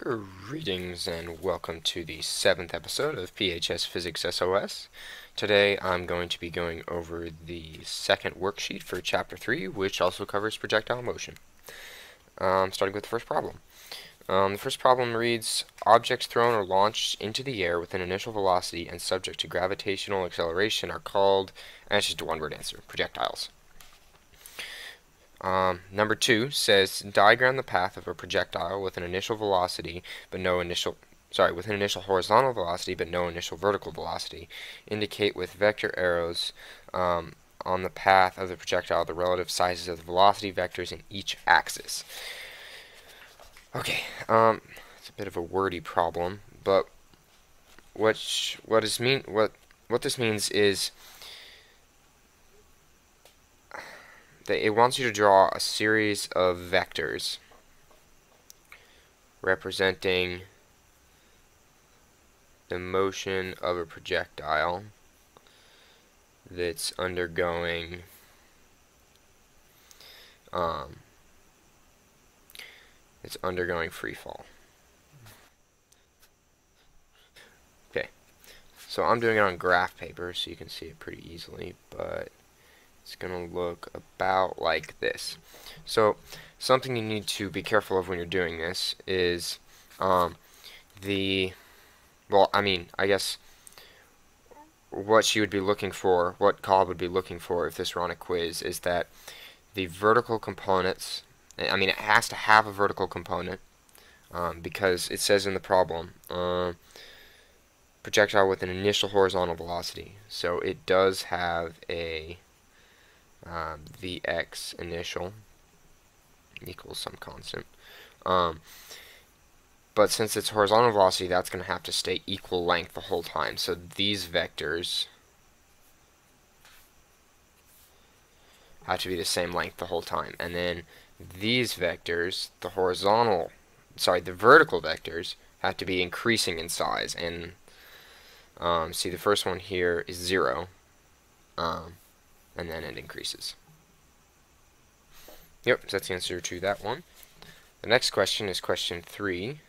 Greetings and welcome to the 7th episode of PHS Physics SOS. Today I'm going to be going over the second worksheet for Chapter 3, which also covers projectile motion. Starting with the first problem. The first problem reads, objects thrown or launched into the air with an initial velocity and subject to gravitational acceleration are called, and it's just a one-word answer, projectiles. Number 2 says, diagram the path of a projectile with an initial velocity but no initial with an initial horizontal velocity but no initial vertical velocity. Indicate with vector arrows on the path of the projectile the relative sizes of the velocity vectors in each axis. Okay, it's a bit of a wordy problem, but what this means is that it wants you to draw a series of vectors representing the motion of a projectile that's undergoing free fall. Okay, so I'm doing it on graph paper so you can see it pretty easily, but it's going to look about like this. So something you need to be careful of when you're doing this is I guess what you would be looking for, what Cobb would be looking for if this were on a quiz, is that the vertical components, it has to have a vertical component because it says in the problem projectile with an initial horizontal velocity. So it does have a Vx initial equals some constant. But since it's horizontal velocity, that's going to have to stay equal length the whole time. So these vectors have to be the same length the whole time. And then these vectors, the vertical vectors, have to be increasing in size. And see, the first one here is 0. And then it increases. Yep, so that's the answer to that one. The next question is question 3,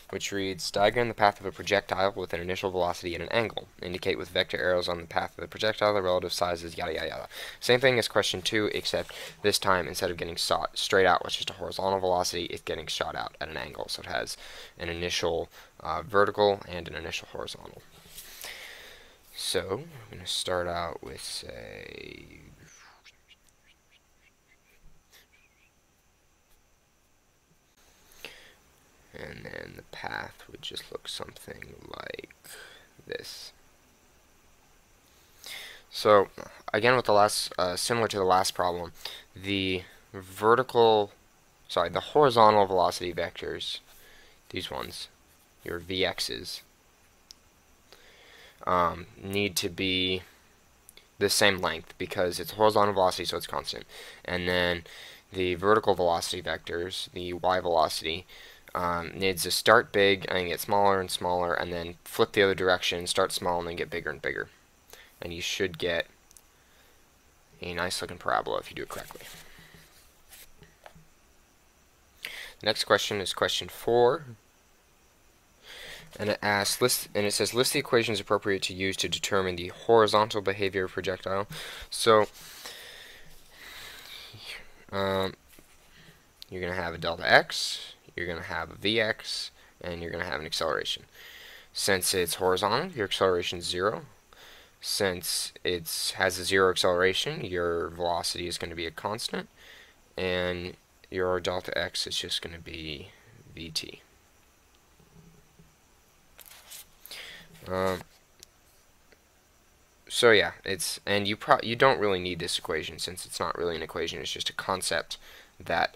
which reads, diagram the path of a projectile with an initial velocity at an angle. Indicate with vector arrows on the path of the projectile the relative sizes, yada yada yada. Same thing as question 2, except this time instead of getting shot straight out with just a horizontal velocity, it's getting shot out at an angle. So it has an initial vertical and an initial horizontal. So I'm going to start out with, say, and then the path would just look something like this. So again, with the last, similar to the last problem, the horizontal velocity vectors, these ones, your Vx's, need to be the same length because it's horizontal velocity, so it's constant. And then the vertical velocity vectors, the y velocity, needs to start big and get smaller and smaller, and then flip the other direction, start small, and then get bigger and bigger. And you should get a nice looking parabola if you do it correctly. The next question is question 4. And it asks, it says, list the equations appropriate to use to determine the horizontal behavior of projectile. So, you're going to have a delta x, you're going to have a Vx, and you're going to have an acceleration. Since it's horizontal, your acceleration is 0. Since it has a 0 acceleration, your velocity is going to be a constant, and your delta x is just going to be Vt. So yeah, you don't really need this equation since it's not really an equation. It's just a concept that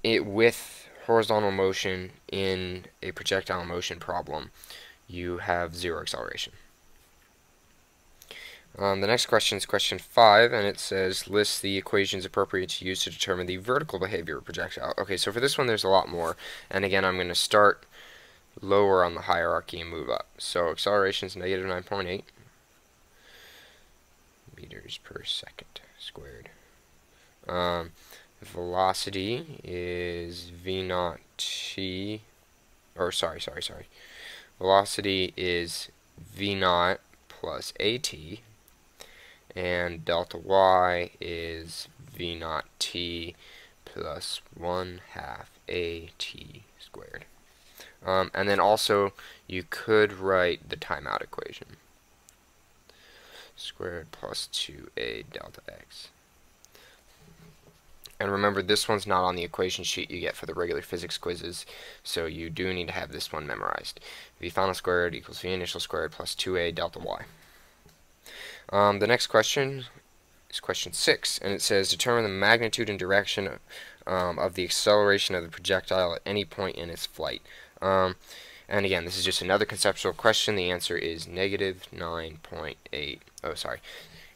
with horizontal motion in a projectile motion problem, you have 0 acceleration. The next question is question 5, and it says list the equations appropriate to use to determine the vertical behavior of a projectile. Okay, so for this one there's a lot more, and again I'm going to start lower on the hierarchy and move up. So acceleration is negative 9.8 meters per second squared. velocity is v naught t, or sorry. Velocity is v naught plus at, and delta y is v naught t plus 1/2 at squared. And then also you could write the timeout equation. Squared plus 2a delta x. And remember, this one's not on the equation sheet you get for the regular physics quizzes, so you do need to have this one memorized. V final squared equals V initial squared plus 2a delta y. The next question is question 6, and it says determine the magnitude and direction of the acceleration of the projectile at any point in its flight. And again, this is just another conceptual question. The answer is negative 9.8. Oh, sorry.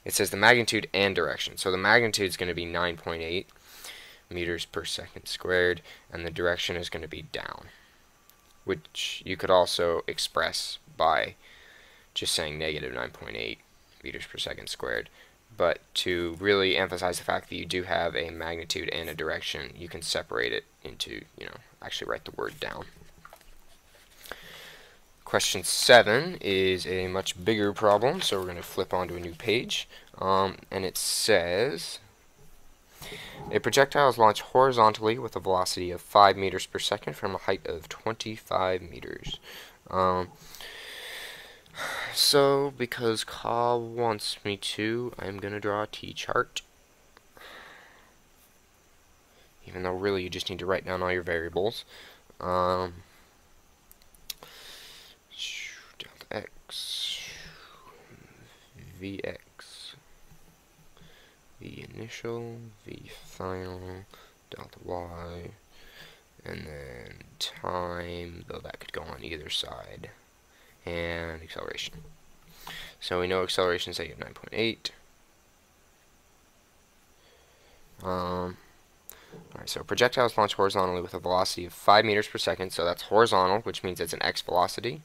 It says the magnitude and direction. So the magnitude is going to be 9.8 meters per second squared, and the direction is going to be down, which you could also express by just saying negative 9.8 meters per second squared. But to really emphasize the fact that you do have a magnitude and a direction, you can separate it into, actually write the word down. Question 7 is a much bigger problem, so we're going to flip onto a new page, and it says a projectile is launched horizontally with a velocity of 5 meters per second from a height of 25 meters. So, because Ka wants me to, I'm going to draw a T-chart. Even though really you just need to write down all your variables. Delta x, Vx, V initial, V final, delta y, and then time, though that could go on either side, and acceleration. So we know acceleration is negative 9.8. Alright, so projectile is launched horizontally with a velocity of 5 meters per second, so that's horizontal, which means it's an x velocity,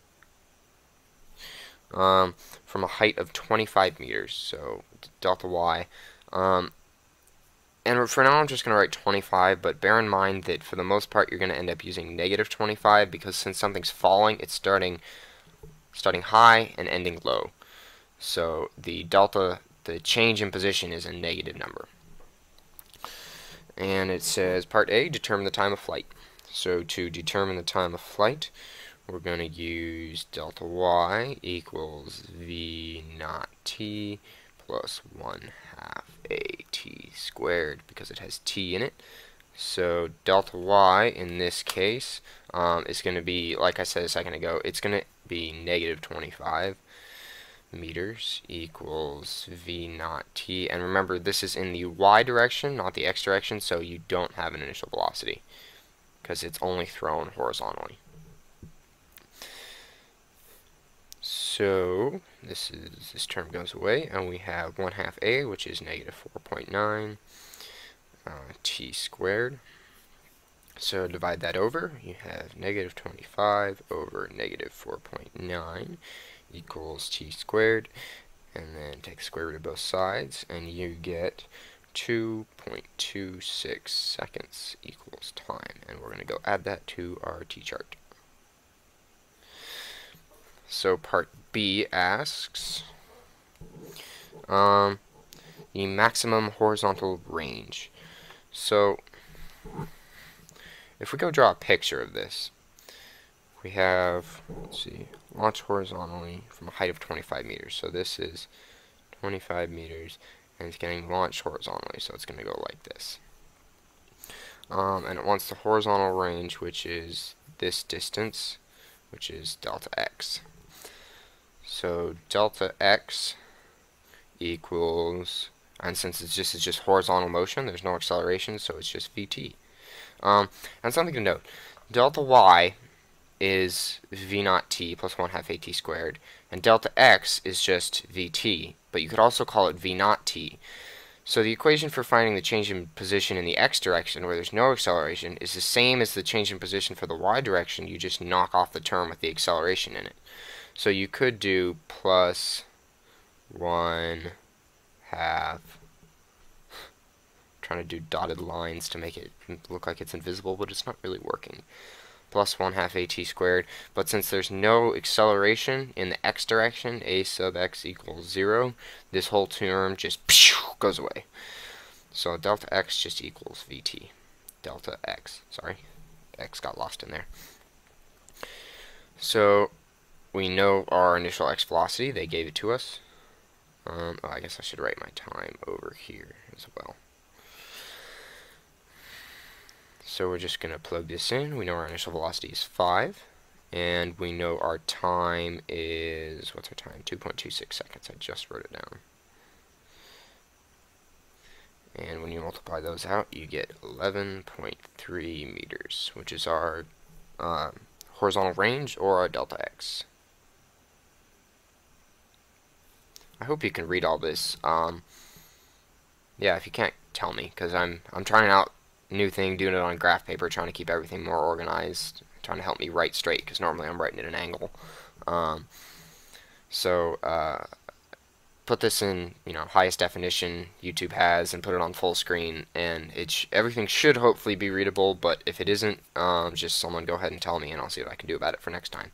from a height of 25 meters, so delta y. And for now I'm just going to write 25, but bear in mind that for the most part you're going to end up using negative 25, because since something's falling, it's starting high and ending low. So the delta, the change in position, is a negative number. And it says part A, determine the time of flight. So to determine the time of flight, we're going to use delta y equals v naught t plus 1/2 at squared, because it has t in it. So delta y in this case is going to be, like I said a second ago, it's going to be negative 25 meters equals v naught t. And remember, this is in the y direction, not the x direction, so you don't have an initial velocity because it's only thrown horizontally. So this term goes away, and we have 1/2 a, which is negative 4.9 t squared. So divide that over, you have negative 25 over negative 4.9 equals t squared, and then take the square root of both sides, and you get 2.26 seconds equals time. And we're going to go add that to our t-chart. So part B asks the maximum horizontal range. So if we go draw a picture of this, we have, let's see, launch horizontally from a height of 25 meters. So this is 25 meters, and it's getting launched horizontally, so it's going to go like this. And it wants the horizontal range, which is this distance, which is delta x. So delta x equals, and since it's just horizontal motion, there's no acceleration, so it's just vt. And something to note, delta y is v naught t plus 1/2 at squared, and delta x is just vt, but you could also call it v naught t. So the equation for finding the change in position in the x direction, where there's no acceleration, is the same as the change in position for the y direction. You just knock off the term with the acceleration in it. So you could do plus 1/2 trying to do dotted lines to make it look like it's invisible, but it's not really working. Plus 1/2 at squared, but since there's no acceleration in the x direction, a sub x equals 0, this whole term just goes away. So delta x just equals vt. Delta x, sorry, x got lost in there. So we know our initial x velocity, they gave it to us. Oh, I guess I should write my time over here as well. So we're just going to plug this in. We know our initial velocity is 5, and we know our time is, what's our time? 2.26 seconds. I just wrote it down. And when you multiply those out, you get 11.3 meters, which is our horizontal range, or our delta x. I hope you can read all this. Yeah, if you can't, tell me, because I'm trying out a new thing, doing it on graph paper, trying to keep everything more organized, trying to help me write straight, because normally I'm writing at an angle. Put this in, highest definition YouTube has, and put it on full screen, and everything should hopefully be readable. But if it isn't, just someone go ahead and tell me, and I'll see what I can do about it for next time.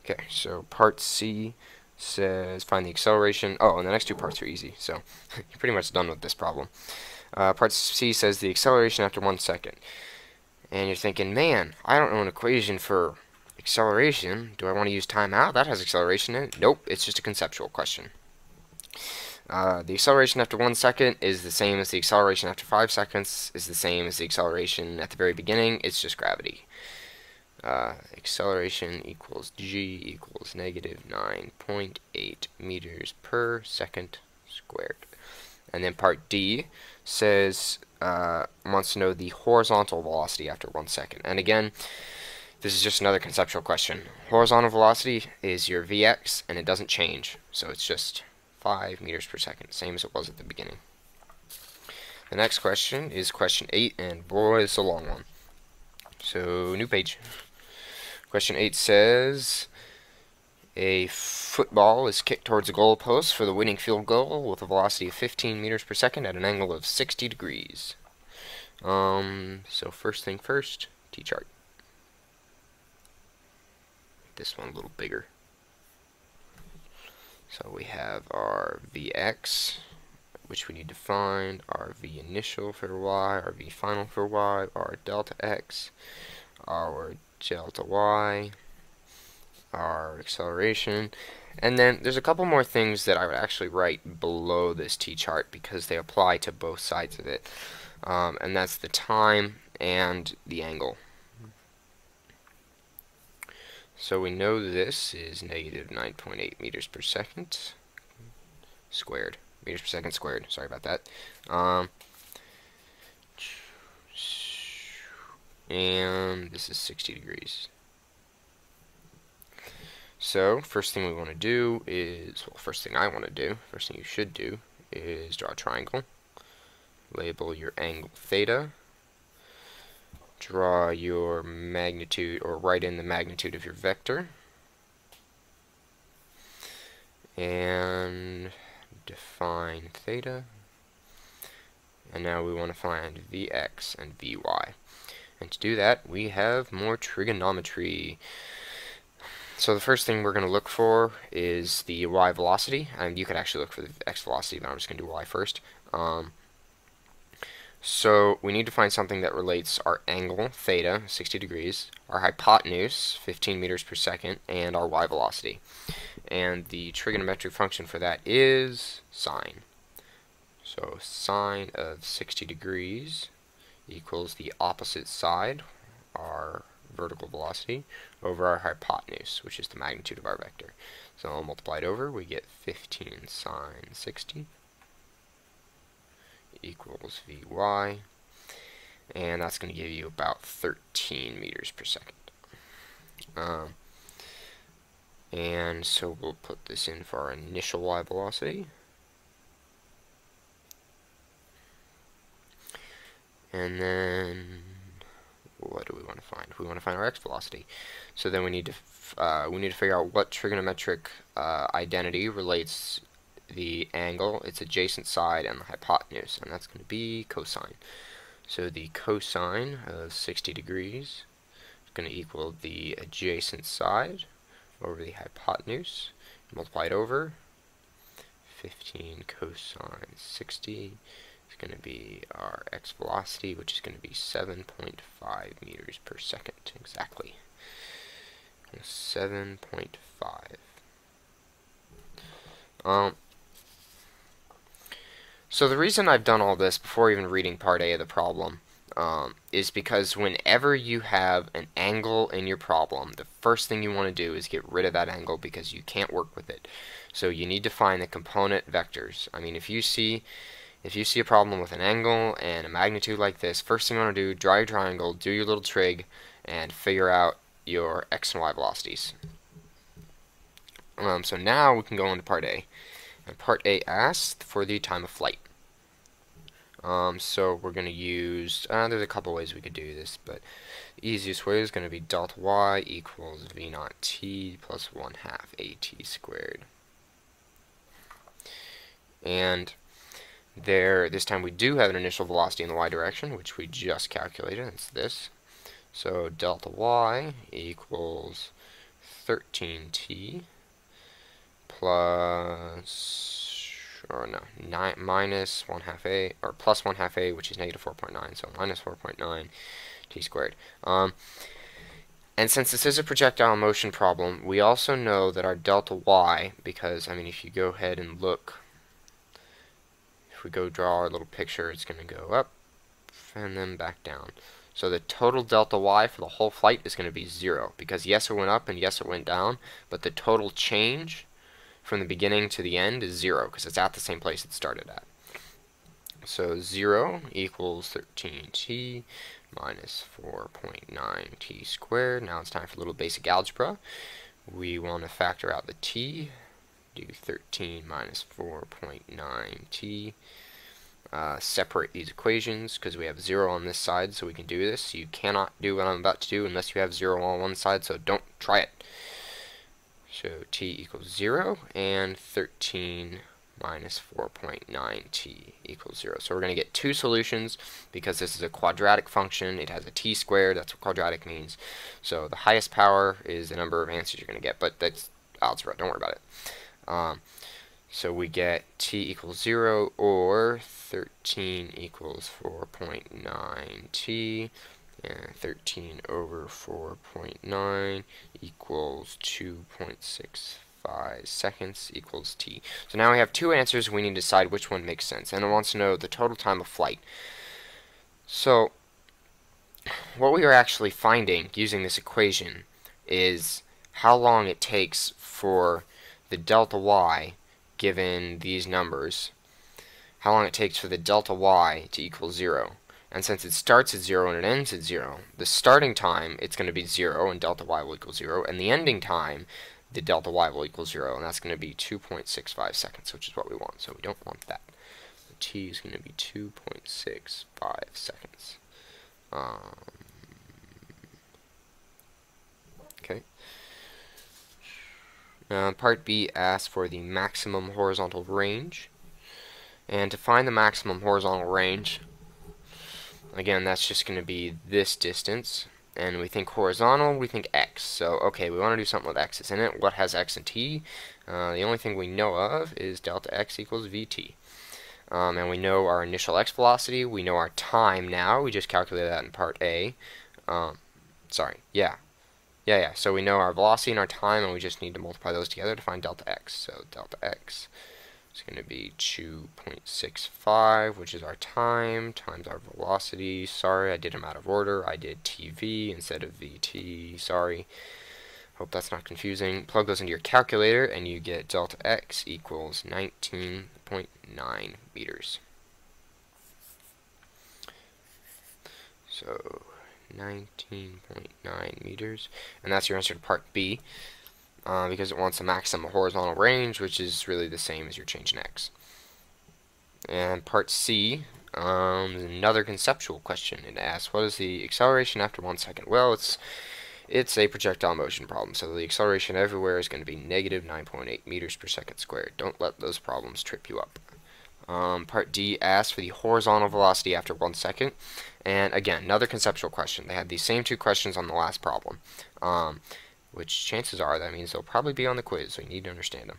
Okay, so part C says find the acceleration. Oh, and the next two parts are easy, so you're pretty much done with this problem. Part C says the acceleration after 1 second. And you're thinking, man, I don't know an equation for acceleration. Do I want to use timeout? That has acceleration in it. Nope, it's just a conceptual question. The acceleration after 1 second is the same as the acceleration after 5 seconds, is the same as the acceleration at the very beginning. It's just gravity. Acceleration equals g equals negative 9.8 meters per second squared. And then part D says wants to know the horizontal velocity after 1 second. And again, this is just another conceptual question. Horizontal velocity is your Vx, and it doesn't change. So it's just 5 meters per second, same as it was at the beginning. The next question is question 8, and boy, it's a long one. So, new page. Question 8 says, a football is kicked towards a goalpost for the winning field goal with a velocity of 15 meters per second at an angle of 60 degrees. So first thing first, T-chart. This one a little bigger. So we have our Vx, which we need to find, our V initial for y, our V final for y, our delta x, our delta y, our acceleration, and then there's a couple more things that I would actually write below this T-chart because they apply to both sides of it, and that's the time and the angle. So we know this is negative 9.8 meters per second squared. Meters per second squared, sorry about that. And this is 60 degrees. So, first thing we want to do is, well, first thing I want to do, first thing you should do, is draw a triangle. Label your angle theta. Draw your magnitude, or write in the magnitude of your vector. And define theta. And now we want to find Vx and Vy. And to do that, we have more trigonometry. So the first thing we're going to look for is the y velocity, and you could actually look for the x velocity, but I'm just going to do y first. So we need to find something that relates our angle, theta, 60 degrees, our hypotenuse, 15 meters per second, and our y velocity. And the trigonometric function for that is sine. So sine of 60 degrees equals the opposite side, our vertical velocity, over our hypotenuse, which is the magnitude of our vector. So I'll multiply it over, we get 15 sine 60 equals Vy, and that's going to give you about 13 meters per second. And so we'll put this in for our initial y velocity. And then what do we want to find? We want to find our x velocity. So then we need to figure out what trigonometric identity relates the angle, its adjacent side, and the hypotenuse, and that's going to be cosine. So the cosine of 60 degrees is going to equal the adjacent side over the hypotenuse, multiply it over. 15 cosine 60 is going to be our x velocity, which is going to be 7.5 meters per second, exactly. 7.5. So the reason I've done all this before even reading part A of the problem is because whenever you have an angle in your problem, the first thing you want to do is get rid of that angle because you can't work with it. So you need to find the component vectors. I mean, if you see a problem with an angle and a magnitude like this, first thing you want to do, draw your triangle, do your little trig, and figure out your x and y velocities. So now we can go into part A. And part A asks for the time of flight. So we're going to use, there's a couple ways we could do this, but the easiest way is going to be delta y equals v naught t plus 1/2 at squared. And this time we do have an initial velocity in the y direction, which we just calculated. It's this. So delta y equals 13t plus, or no, minus 1/2 a, or plus 1/2 a, which is negative 4.9, so minus 4.9 t squared. And since this is a projectile motion problem, we also know that our delta y, because, I mean, if you go ahead and look, if we go draw our little picture, it's going to go up and then back down. So the total delta y for the whole flight is going to be 0, because yes, it went up and yes, it went down, but the total change from the beginning to the end is 0, because it's at the same place it started at. So 0 equals 13t minus 4.9 t squared. Now it's time for a little basic algebra. We want to factor out the t. Do 13 minus 4.9 t. Separate these equations because we have 0 on this side, so we can do this. You cannot do what I'm about to do unless you have 0 on one side, so don't try it. So t equals 0, and 13 minus 4.9t equals 0. So we're going to get two solutions because this is a quadratic function. It has a t squared. That's what quadratic means. So the highest power is the number of answers you're going to get, but that's algebra. Don't worry about it. So we get t equals 0, or 13 equals 4.9t, and 13 over 4.9 equals 2.65 seconds equals t. So now we have two answers. We need to decide which one makes sense, and it wants to know the total time of flight. So what we are actually finding using this equation is how long it takes for the delta y, given these numbers, how long it takes for the delta y to equal 0. And since it starts at 0 and it ends at 0, the starting time, it's going to be 0 and delta y will equal 0, and the ending time, the delta y will equal 0, and that's going to be 2.65 seconds, which is what we want, so we don't want that. The t is going to be 2.65 seconds. Okay. Part B asks for the maximum horizontal range. And to find the maximum horizontal range, again, that's just going to be this distance. And we think horizontal, we think x. So, okay, we want to do something with x's in it. What has x and t? The only thing we know of is delta x equals vt. And we know our initial x velocity. We know our time now. We just calculated that in part A. So we know our velocity and our time, and we just need to multiply those together to find delta x. So delta x is going to be 2.65, which is our time, times our velocity. Sorry, I did them out of order. I did TV instead of VT. Sorry. Hope that's not confusing. Plug those into your calculator, and you get delta x equals 19.9 meters. So 19.9 meters, and that's your answer to part B, because it wants a maximum horizontal range, which is really the same as your change in x. And part C is another conceptual question. It asks, what is the acceleration after 1 second? Well, it's It's a projectile motion problem, so the acceleration everywhere is going to be negative 9.8 meters per second squared. Don't let those problems trip you up. Part D asks for the horizontal velocity after 1 second. And again, another conceptual question. They had these same two questions on the last problem, which chances are that means they'll probably be on the quiz, so you need to understand them.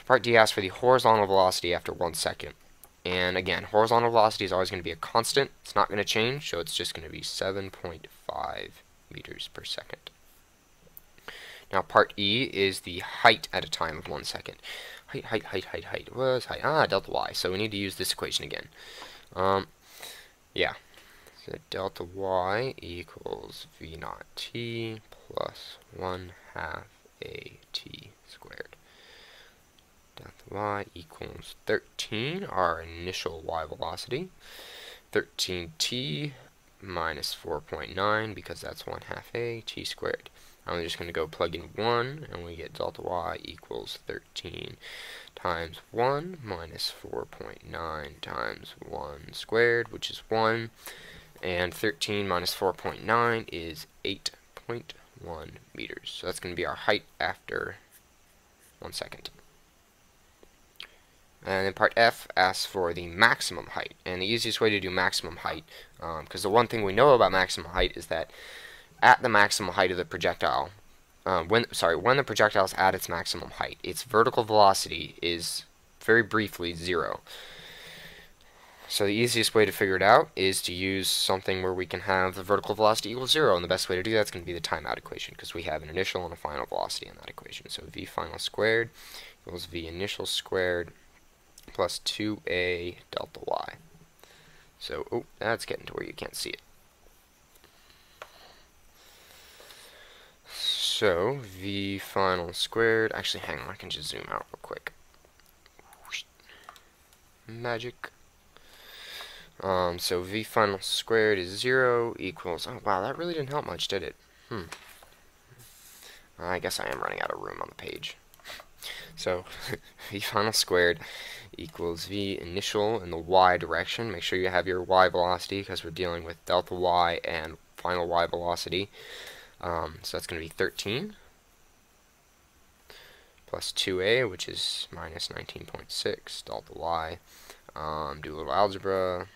Part D asks for the horizontal velocity after 1 second. And again, horizontal velocity is always going to be a constant. It's not going to change, so it's just going to be 7.5 meters per second. Now, part E is the height at a time of 1 second. Height was height. Delta y. So we need to use this equation again. Yeah. So delta y equals v naught t plus 1/2 at squared. Delta y equals 13, our initial y velocity. 13t minus 4.9, because that's 1/2 at squared. I'm just going to go plug in 1, and we get delta y equals 13 times 1 minus 4.9 times 1 squared, which is 1. And 13 minus 4.9 is 8.1 meters. So that's going to be our height after 1 second. And then part F asks for the maximum height. And the easiest way to do maximum height, because the one thing we know about maximum height is that at the maximum height of the projectile, when the projectile is at its maximum height, its vertical velocity is, very briefly, 0. So the easiest way to figure it out is to use something where we can have the vertical velocity equal 0, and the best way to do that is going to be the timeout equation, because we have an initial and a final velocity in that equation. So v final squared equals v initial squared plus 2a delta y. So, that's getting to where you can't see it. So, v final squared, actually hang on, I can just zoom out real quick. Magic. So v final squared is 0 equals, oh wow, that really didn't help much, did it? I guess I am running out of room on the page. So, v final squared equals v initial in the y direction. Make sure you have your y velocity, because we're dealing with delta y and final y velocity. So that's going to be 13 plus 2a, which is minus 19.6 delta y. Do a little algebra.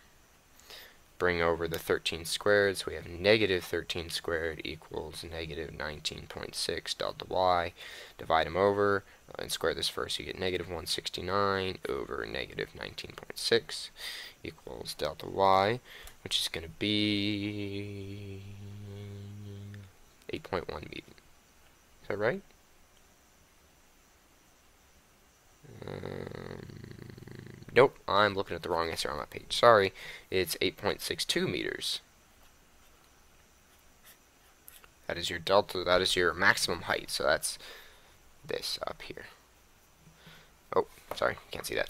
Bring over the 13 squared, so we have negative 13 squared equals negative 19.6 delta y. Divide them over and square this first. You get negative 169 over negative 19.6 equals delta y, which is going to be 8.1 meters. Is that right? Nope, I'm looking at the wrong answer on my page. Sorry, it's 8.62 meters. That is your delta, that is your maximum height, so that's this up here. Oh, sorry, can't see that.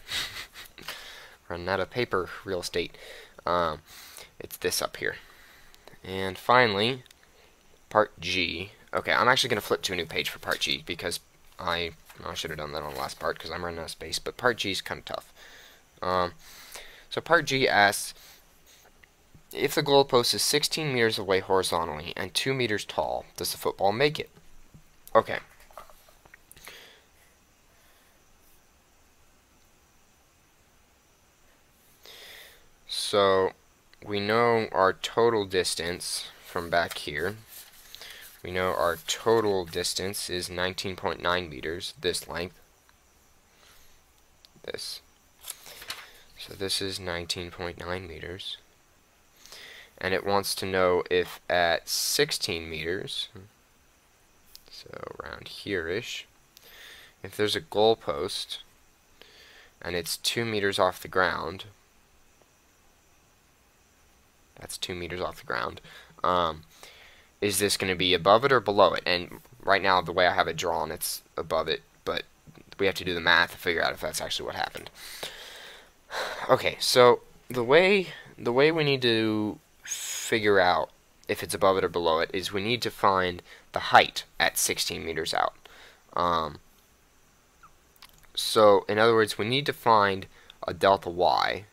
Running out of paper, real estate. It's this up here. And finally, part G. Okay, I'm actually going to flip to a new page for part G, because I should have done that on the last part, because I'm running out of space, but part G is kind of tough. So part G asks, if the goalpost is 16 meters away horizontally and 2 meters tall, does the football make it? Okay. So we know our total distance from back here. We know our total distance is 19.9 meters, this length. This. So this is 19.9 meters. And it wants to know if at 16 meters, so around here-ish, if there's a goalpost and it's 2 meters off the ground, that's 2 meters off the ground, is this going to be above it or below it? And right now, the way I have it drawn, it's above it, but we have to do the math to figure out if that's actually what happened. Okay, so the way we need to figure out if it's above it or below it is we need to find the height at 16 meters out. So in other words, we need to find a delta y.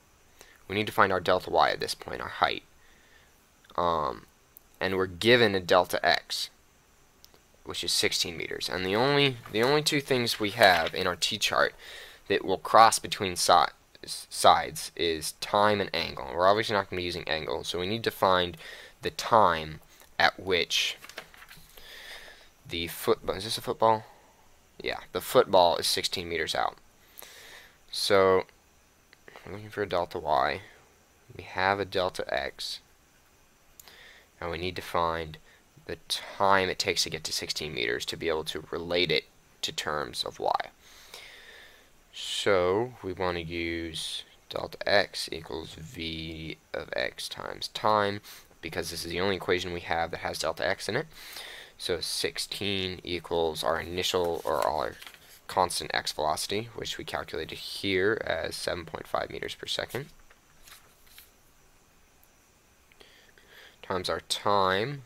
We need to find our delta y at this point, our height. and we're given a delta x, which is 16 meters. And the only two things we have in our t-chart that will cross between sides is time and angle. And we're obviously not going to be using angle, so we need to find the time at which the football, is this a football? Yeah, the football is 16 meters out. So we're looking for a delta y. We have a delta x, and we need to find the time it takes to get to 16 meters to be able to relate it to terms of y. So we want to use delta x equals v of x times time, because this is the only equation we have that has delta x in it. So 16 equals our initial, or our constant x velocity, which we calculated here as 7.5 meters per second, times our time,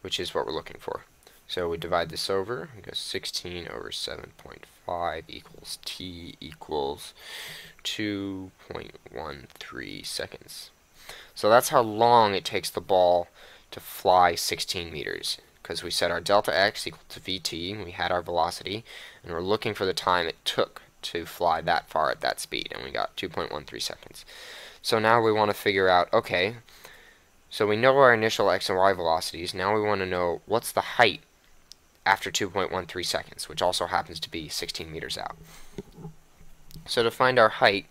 which is what we're looking for. So we divide this over, we go 16 over 7.5 equals t equals 2.13 seconds. So that's how long it takes the ball to fly 16 meters, because we set our delta x equal to vt, we had our velocity, and we're looking for the time it took to fly that far at that speed, and we got 2.13 seconds. So now we want to figure out, okay, so we know our initial x and y velocities. Now we want to know what's the height after 2.13 seconds, which also happens to be 16 meters out. So to find our height,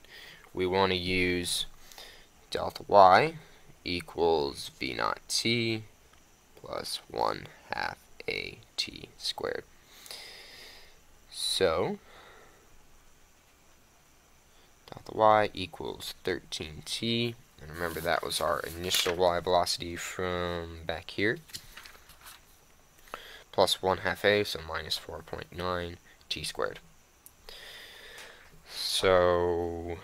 we want to use delta y equals v naught t plus 1/2 a t squared. So delta y equals 13t. And remember, that was our initial y velocity from back here, plus 1/2 a, so minus 4.9 t squared. So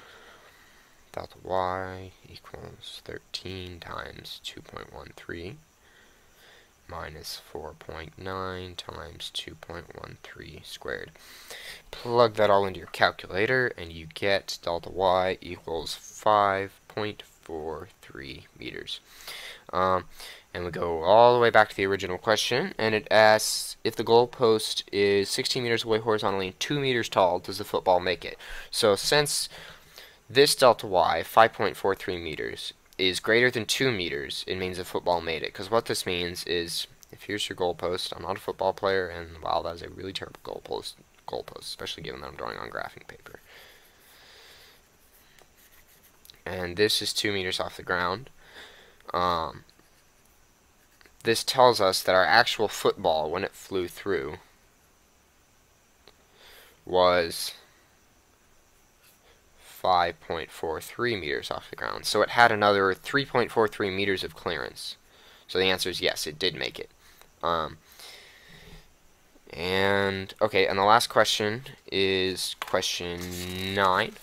delta y equals 13 times 2.13 minus 4.9 times 2.13 squared. Plug that all into your calculator, and you get delta y equals 5.43 meters. And we go all the way back to the original question, and it asks, if the goalpost is 16 meters away horizontally and 2 meters tall, does the football make it? So since this delta y, 5.43 meters, is greater than 2 meters, it means the football made it. Because what this means is, if here's your goalpost, I'm not a football player, and wow, that is a really terrible goalpost, especially given that I'm drawing on graphing paper. And this is 2 meters off the ground. This tells us that our actual football, when it flew through, was 5.43 meters off the ground. So it had another 3.43 meters of clearance. So the answer is yes, it did make it. And okay, and the last question is question 9.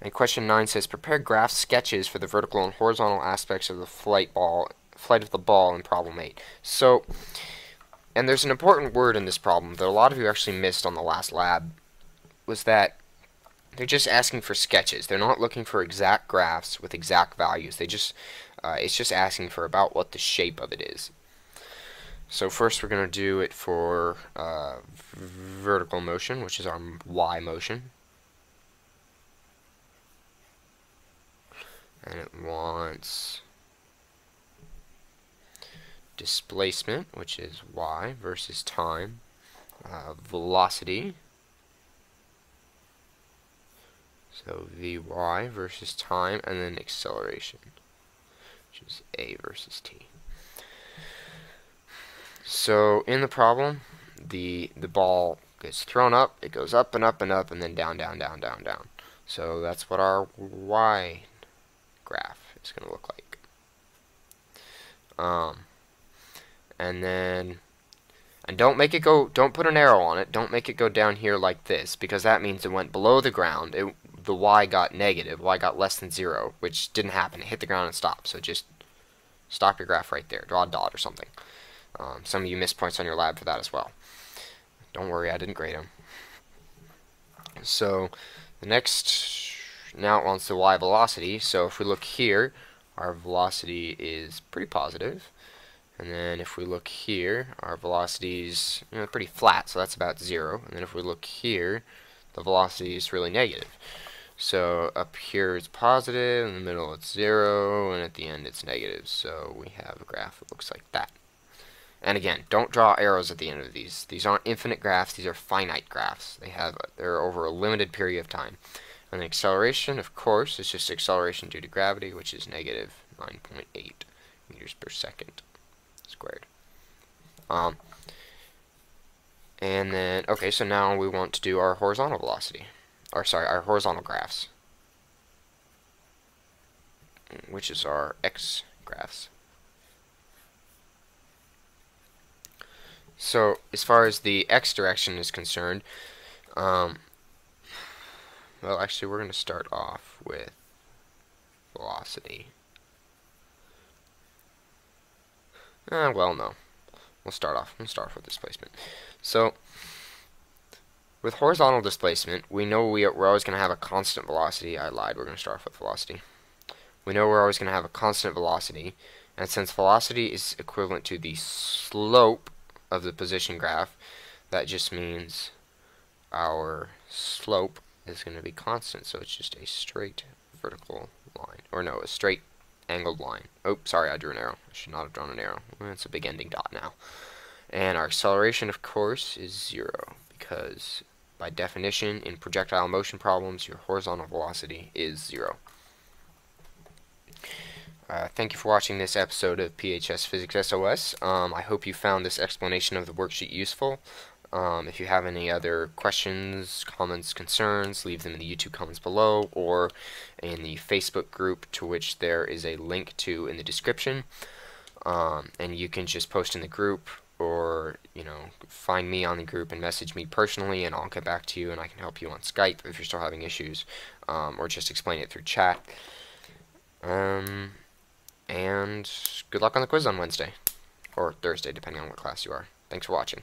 And question 9 says, prepare graph sketches for the vertical and horizontal aspects of the flight of the ball in problem 8. So, and there's an important word in this problem that a lot of you actually missed on the last lab, was that they're just asking for sketches. They're not looking for exact graphs with exact values. They just, it's just asking for about what the shape of it is. So first we're going to do it for vertical motion, which is our y motion. And it wants displacement, which is y, versus time, velocity, so vy versus time, and then acceleration, which is a versus t. So in the problem, the ball gets thrown up, it goes up and up and up, and then down, down, down, down, down. So that's what our y graph is going to look like. And don't make it go, don't put an arrow on it, don't make it go down here like this, because that means it went below the ground. The y got negative, y got less than 0, which didn't happen. It hit the ground and stopped. So just stop your graph right there, draw a dot or something. Some of you missed points on your lab for that as well. Don't worry, I didn't grade them. So the next, now it wants the y velocity. So if we look here, our velocity is pretty positive. And then if we look here, our velocity is pretty flat, so that's about 0. And then if we look here, the velocity is really negative. So up here it's positive, in the middle it's 0, and at the end it's negative. So we have a graph that looks like that. And again, don't draw arrows at the end of these. These aren't infinite graphs, these are finite graphs. They're over a limited period of time. And the acceleration, of course, is just acceleration due to gravity, which is negative 9.8 meters per second squared. And then, okay, so now we want to do our horizontal velocity. Or sorry, our horizontal graphs, which is our x graphs. So as far as the x direction is concerned, well, actually we're going to start off with velocity. Well, no. We'll start off with displacement. So with horizontal displacement, we know we're always going to have a constant velocity. I lied, we're going to start off with velocity. We know we're always going to have a constant velocity, and since velocity is equivalent to the slope of the position graph, that just means our slope is going to be constant, so it's just a straight vertical line. Or no, a straight angled line. Oh, sorry, I drew an arrow. I should not have drawn an arrow. Well, it's a big ending dot now. And our acceleration, of course, is 0, because by definition, in projectile motion problems, your horizontal velocity is 0. Thank you for watching this episode of PHS Physics SOS. I hope you found this explanation of the worksheet useful. If you have any other questions, comments, concerns, leave them in the YouTube comments below or in the Facebook group, to which there is a link to in the description. And you can just post in the group, or find me on the group and message me personally, and I'll get back to you, and I can help you on Skype if you're still having issues, or just explain it through chat. And good luck on the quiz on Wednesday or Thursday, depending on what class you are. Thanks for watching.